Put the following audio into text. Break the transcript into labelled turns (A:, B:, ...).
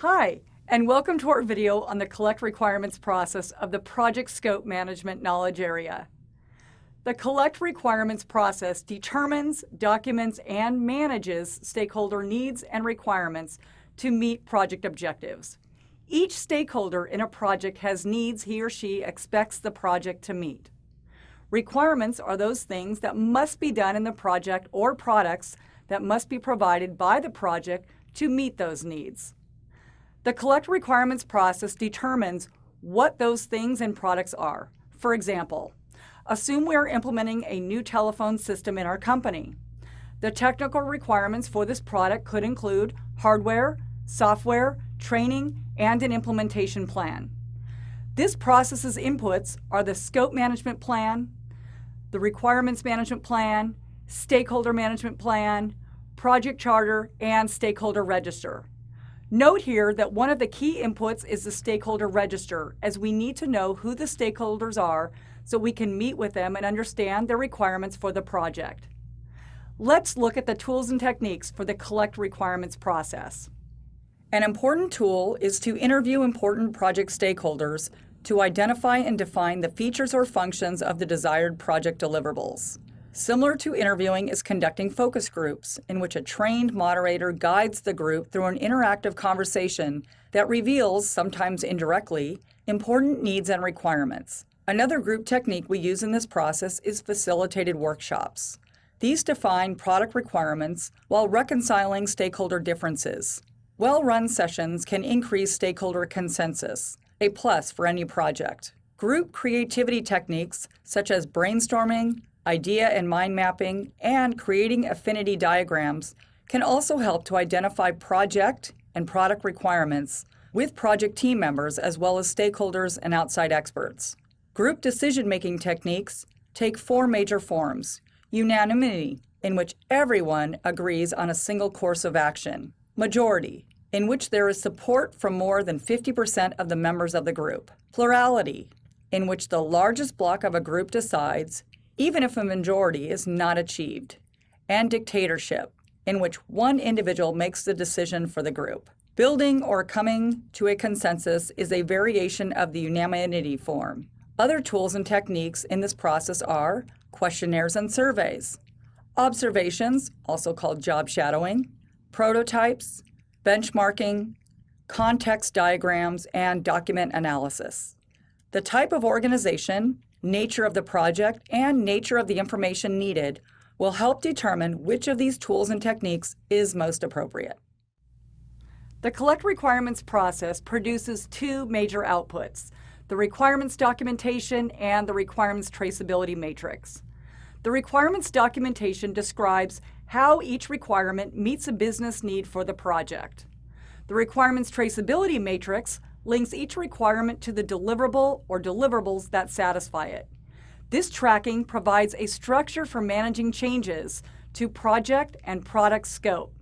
A: Hi, and welcome to our video on the Collect Requirements process of the Project Scope Management Knowledge Area. The Collect Requirements process determines, documents, and manages stakeholder needs and requirements to meet project objectives. Each stakeholder in a project has needs he or she expects the project to meet. Requirements are those things that must be done in the project or products that must be provided by the project to meet those needs. The Collect Requirements process determines what those things and products are. For example, assume we are implementing a new telephone system in our company. The technical requirements for this product could include hardware, software, training, and an implementation plan. This process's inputs are the Scope Management Plan, the Requirements Management Plan, Stakeholder Management Plan, Project Charter, and Stakeholder Register. Note here that one of the key inputs is the stakeholder register, as we need to know who the stakeholders are so we can meet with them and understand their requirements for the project. Let's look at the tools and techniques for the Collect Requirements process. An important tool is to interview important project stakeholders to identify and define the features or functions of the desired project deliverables. Similar to interviewing is conducting focus groups, in which a trained moderator guides the group through an interactive conversation that reveals, sometimes indirectly, important needs and requirements. Another group technique we use in this process is facilitated workshops. These define product requirements while reconciling stakeholder differences. Well-run sessions can increase stakeholder consensus, a plus for any project. Group creativity techniques, such as brainstorming, idea and mind mapping, and creating affinity diagrams can also help to identify project and product requirements with project team members as well as stakeholders and outside experts. Group decision-making techniques take four major forms: unanimity, in which everyone agrees on a single course of action; majority, in which there is support from more than 50% of the members of the group; plurality, in which the largest block of a group decides, even if a majority is not achieved; and dictatorship, in which one individual makes the decision for the group. Building or coming to a consensus is a variation of the unanimity form. Other tools and techniques in this process are questionnaires and surveys, observations, also called job shadowing, prototypes, benchmarking, context diagrams, and document analysis. The type of organization, nature of the project, and nature of the information needed will help determine which of these tools and techniques is most appropriate. The Collect Requirements process produces two major outputs: the requirements documentation and the requirements traceability matrix. The requirements documentation describes how each requirement meets a business need for the project. The requirements traceability matrix links each requirement to the deliverable or deliverables that satisfy it. This tracking provides a structure for managing changes to project and product scope.